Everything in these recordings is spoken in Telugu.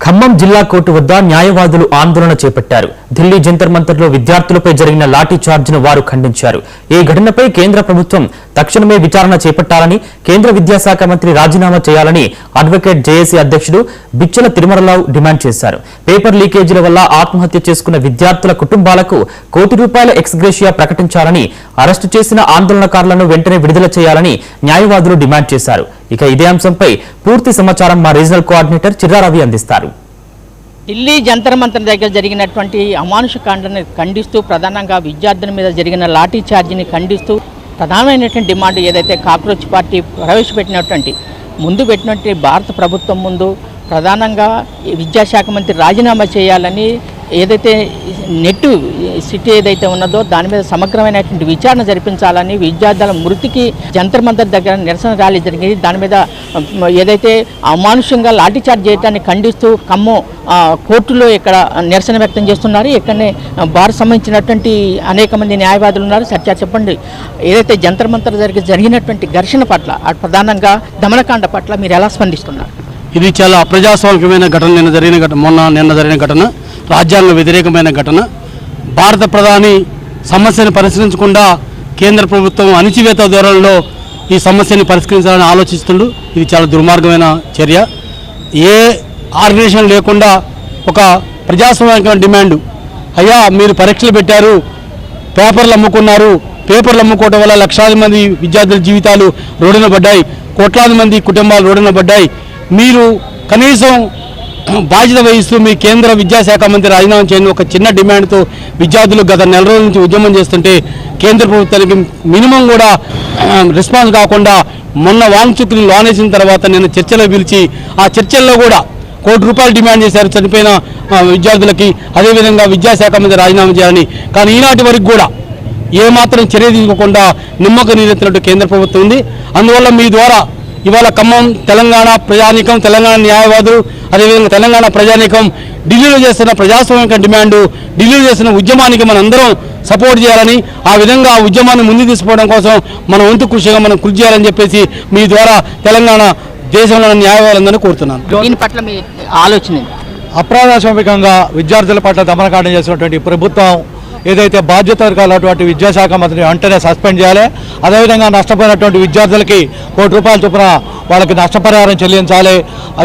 ఖమ్మం జిల్లా కోర్టు వద్ద న్యాయవాదులు ఆందోళన చేపట్టారు. ఢిల్లీ జంతర్ మంతర్లో విద్యార్థులపై జరిగిన లాఠీ చార్జ్ను వారు ఖండించారు. ఈ ఘటనపై కేంద్ర ప్రభుత్వం తక్షణమే విచారణ చేపట్టాలని, కేంద్ర విద్యాశాఖ మంత్రి రాజీనామా చేయాలని అడ్వకేట్ జేఏసీ అధ్యక్షుడు బిచ్చల తిరుమలరావు డిమాండ్ చేశారు. పేపర్ లీకేజీల వల్ల ఆత్మహత్య చేసుకున్న విద్యార్థుల కుటుంబాలకు ₹1 ఎక్స్గ్రేషియా ప్రకటించాలని, అరెస్టు చేసిన ఆందోళనకారులను వెంటనే విడుదల చేయాలని న్యాయవాదులు డిమాండ్ చేశారు. ఇక ఇదే అంశంపై పూర్తి సమాచారం మా రీజనల్ కోఆర్డినేటర్ చిర్రారవి అందిస్తారు. ఢిల్లీ జంతర్ మంతర్ దగ్గర జరిగినటువంటి అమానుష కాండను ఖండిస్తూ, ప్రధానంగా విద్యార్థుల మీద జరిగిన లాఠీ చార్జీని ఖండిస్తూ ప్రధానమైనటువంటి డిమాండ్ ఏదైతే కాక్రోచ్ పార్టీ ప్రవేశపెట్టినటువంటి భారత ప్రభుత్వం ముందు ప్రధానంగా విద్యాశాఖ మంత్రి రాజీనామా చేయాలని, ఏదైతే నెట్ సిటీ ఏదైతే ఉన్నదో దాని మీద సమగ్రమైనటువంటి విచారణ జరిపించాలని, విద్యార్థుల మృతికి జంతర్ మంతర్ దగ్గర నిరసన ర్యాలీ జరిగింది. దాని మీద ఏదైతే అమానుషంగా లాఠీచార్జ్ చేయడాన్ని ఖండిస్తూ ఖమ్మం కోర్టులో ఇక్కడ నిరసన వ్యక్తం చేస్తున్నారు. ఇక్కడనే బార్ సంబంధించినటువంటి అనేక మంది న్యాయవాదులు ఉన్నారు. సత్య చెప్పండి, ఏదైతే జంతర్ మంతర్ జరిగినటువంటి ఘర్షణ పట్ల, ప్రధానంగా దమనకాండ పట్ల మీరు ఎలా స్పందిస్తున్నారు? ఇది చాలా అప్రజాస్వామికమైన ఘటన. నిన్న జరిగిన ఘటన రాజ్యాంగ వ్యతిరేకమైన ఘటన. భారత ప్రధాని సమస్యను పరిష్కరించకుండా కేంద్ర ప్రభుత్వం అణిచివేత ధోరణిలో ఈ సమస్యని పరిష్కరించాలని ఆలోచిస్తుండు. ఇది చాలా దుర్మార్గమైన చర్య. ఏ ఆర్గనైజేషన్ లేకుండా ఒక ప్రజాస్వామికమైన డిమాండ్, అయ్యా మీరు పరీక్షలు పెట్టారు, పేపర్లు అమ్ముకున్నారు, పేపర్లు అమ్ముకోవడం వల్ల లక్షలాది మంది విద్యార్థుల జీవితాలు రోడ్డున పడ్డాయి, కోట్లాది మంది కుటుంబాలు రోడ్డున పడ్డాయి. మీరు కనీసం బాధ్యత వహిస్తూ మీ కేంద్ర విద్యాశాఖ మంత్రి రాజీనామా చేయని ఒక చిన్న డిమాండ్తో విద్యార్థులు గత నెల రోజుల నుంచి ఉద్యమం చేస్తుంటే కేంద్ర ప్రభుత్వానికి మినిమం కూడా రెస్పాన్స్ కాకుండా మొన్న వాంగ్చుక్ని లోనేసిన తర్వాత నేను చర్చలో పిలిచి ఆ చర్చల్లో కూడా ₹1 డిమాండ్ చేశారు చనిపోయిన విద్యార్థులకి. అదేవిధంగా విద్యాశాఖ మంత్రి రాజీనామా చేయాలని. కానీ ఈనాటి వరకు కూడా ఏమాత్రం చర్య తీసుకోకుండా నిమ్మక నీరెత్తినట్టు కేంద్ర ప్రభుత్వం ఉంది. అందువల్ల మీ ద్వారా ఇవాళ ఖమ్మం తెలంగాణ ప్రజానీకం, తెలంగాణ న్యాయవాదులు, అదేవిధంగా తెలంగాణ ప్రజానీకం ఢిల్లీలో చేస్తున్న ప్రజాస్వామిక డిమాండు, ఢిల్లీలో చేస్తున్న ఉద్యమానికి మనందరం సపోర్ట్ చేయాలని, ఆ విధంగా ఆ ఉద్యమాన్ని ముందుకు తీసుకోవడం కోసం మన వంతు కృషిగా మనం కృషి చేయాలని చెప్పేసి మీ ద్వారా తెలంగాణ దేశంలో న్యాయవాదులందరినీ కోరుతున్నాను. దీని పట్ల మీ ఆలోచన? అప్రజాస్వామికంగా విద్యార్థుల పట్ల దమనకాండ చేసినటువంటి ప్రభుత్వం ఏదైతే బాధ్యత కలిగినటువంటి విద్యాశాఖ మంత్రిని వెంటనే సస్పెండ్ చేయాలి. అదేవిధంగా నష్టపోయినటువంటి విద్యార్థులకి ₹1 చొప్పున వాళ్ళకి నష్టపరిహారం చెల్లించాలి.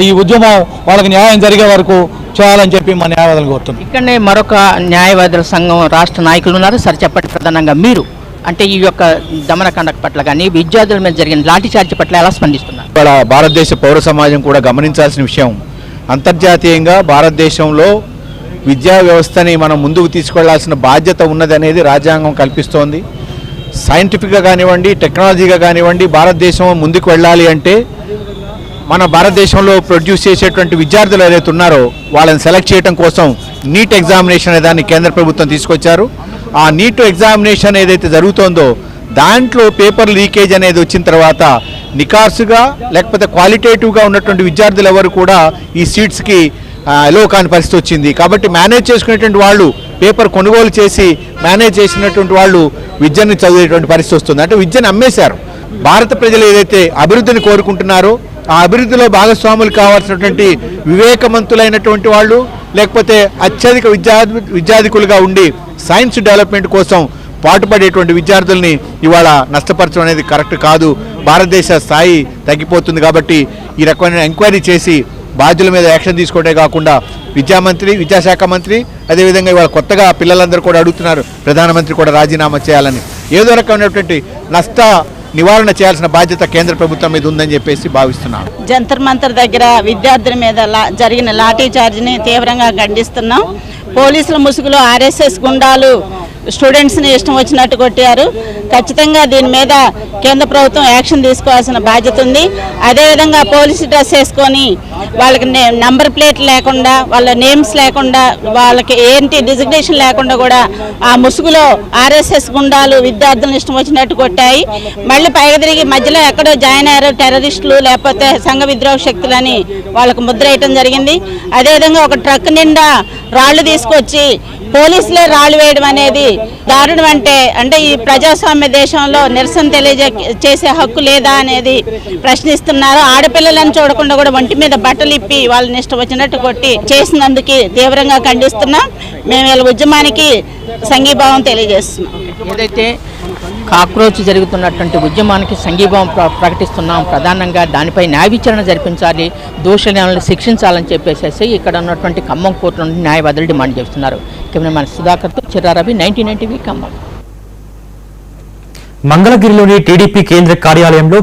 ఈ ఉద్యమం వాళ్ళకి న్యాయం జరిగే వరకు చేయాలని చెప్పి మా న్యాయవాదులు కోరుతున్నాం. ఇక్కడనే మరొక న్యాయవాదుల సంఘం రాష్ట్ర నాయకులు ఉన్నారు. సరే చెప్పండి, ప్రధానంగా మీరు అంటే ఈ యొక్క దమనకాండ పట్ల కానీ విద్యార్థుల మీద జరిగిన లాఠీ చార్జ్ పట్ల ఎలా స్పందిస్తున్నారు? ఇక్కడ భారతదేశ పౌర సమాజం కూడా గమనించాల్సిన విషయం, అంతర్జాతీయంగా భారతదేశంలో విద్యా వ్యవస్థని మనం ముందుకు తీసుకెళ్లాల్సిన బాధ్యత ఉన్నదనేది రాజ్యాంగం కల్పిస్తోంది. సైంటిఫిక్గా కానివ్వండి, టెక్నాలజీగా కానివ్వండి, భారతదేశం ముందుకు వెళ్ళాలి అంటే మన భారతదేశంలో ప్రొడ్యూస్ చేసేటువంటి విద్యార్థులు ఏదైతే ఉన్నారో వాళ్ళని సెలెక్ట్ చేయడం కోసం నీట్ ఎగ్జామినేషన్ అనే దాన్ని కేంద్ర ప్రభుత్వం తీసుకొచ్చారు. ఆ నీట్ ఎగ్జామినేషన్ ఏదైతే జరుగుతోందో దాంట్లో పేపర్ లీకేజ్ అనేది వచ్చిన తర్వాత నికార్సుగా లేకపోతే క్వాలిటేటివ్గా ఉన్నటువంటి విద్యార్థులు ఎవరు కూడా ఈ సీట్స్కి ఎలో కాని పరిస్థితి వచ్చింది. కాబట్టి మేనేజ్ చేసుకునేటువంటి వాళ్ళు పేపర్ కొనుగోలు చేసి మేనేజ్ చేసినటువంటి వాళ్ళు విద్యను చదివేటువంటి పరిస్థితి వస్తుంది. అంటే విద్యను అమ్మేశారు. భారత ప్రజలు ఏదైతే అభివృద్ధిని కోరుకుంటున్నారో ఆ అభివృద్ధిలో భాగస్వాములు కావాల్సినటువంటి వివేకవంతులైనటువంటి వాళ్ళు, లేకపోతే అత్యధిక విద్యార్థికులుగా ఉండి సైన్స్ డెవలప్మెంట్ కోసం పాటుపడేటువంటి విద్యార్థుల్ని ఇవాళ నష్టపరచడం అనేది కరెక్ట్ కాదు. భారతదేశ స్థాయి తగ్గిపోతుంది. కాబట్టి ఈ రకమైన ఎంక్వైరీ చేసి బాధ్యుల మీద యాక్షన్ తీసుకోవడే కాకుండా విద్యాశాఖ మంత్రి అదేవిధంగా ఇవాళ కొత్తగా పిల్లలందరూ కూడా అడుగుతున్నారు ప్రధానమంత్రి కూడా రాజీనామా చేయాలని. ఏదో రకమైనటువంటి నష్ట నివారణ చేయాల్సిన బాధ్యత కేంద్ర ప్రభుత్వం మీద ఉందని చెప్పేసి భావిస్తున్నాను. జంతర్ మంతర్ దగ్గర విద్యార్థుల మీద జరిగిన లాఠీ చార్జ్ని తీవ్రంగా ఖండిస్తున్నాం. పోలీసుల ముసుగులో RSS గుండాలు స్టూడెంట్స్ని ఇష్టం వచ్చినట్టు కొట్టారు. ఖచ్చితంగా దీని మీద కేంద్ర ప్రభుత్వం యాక్షన్ తీసుకోవాల్సిన బాధ్యత ఉంది. అదేవిధంగా పోలీసు డ్రెస్ వేసుకొని వాళ్ళకి నంబర్ ప్లేట్ లేకుండా, వాళ్ళ నేమ్స్ లేకుండా, వాళ్ళకి ఏంటి డిజిగ్నేషన్ లేకుండా కూడా ఆ ముసుగులో RSS గుండాలు విద్యార్థులను ఇష్టం వచ్చినట్టు కొట్టాయి. మళ్ళీ పైగా తిరిగి మధ్యలో ఎక్కడో జాయిన్ అయ్యారు టెర్రరిస్టులు లేకపోతే సంఘ విద్రోహ శక్తులని వాళ్ళకు ముద్ర వేయటం జరిగింది. అదేవిధంగా ఒక ట్రక్ నిండా రాళ్లు తీసుకొచ్చి పోలీసులే రాళ్ళు వేయడం అనేది దారుణం. అంటే ఈ ప్రజాస్వామ్య దేశంలో నిరసన చేసే హక్కు లేదా అనేది ప్రశ్నిస్తున్నారు. ఆడపిల్లలను చూడకుండా కూడా ఒంటి మీద బట్టలు ఇప్పి వాళ్ళని ఇష్టం వచ్చినట్టు కొట్టి చేసినందుకు తీవ్రంగా ఖండిస్తున్నాం. మేము వీళ్ళ ఉద్యమానికి సంఘీభావం తెలియజేస్తున్నాం. ఏదైతే కాక్రోచ్ జరుగుతున్నటువంటి ఉద్యమానికి సంఘీభావం ప్రకటిస్తున్నాం. ప్రధానంగా దానిపై న్యాయ విచారణ జరిపించాలి, దోషులను శిక్షించాలని చెప్పేసి ఇక్కడ ఉన్నటువంటి ఖమ్మం కోర్టు నుండి న్యాయవాదులు డిమాండ్ చేస్తున్నారు. కెమెరామెన్ సుధాకర్తో చిరారవి, 99 టీవీ ఖమ్మం. మంగళగిరిలోని టీడీపీ కేంద్ర కార్యాలయంలో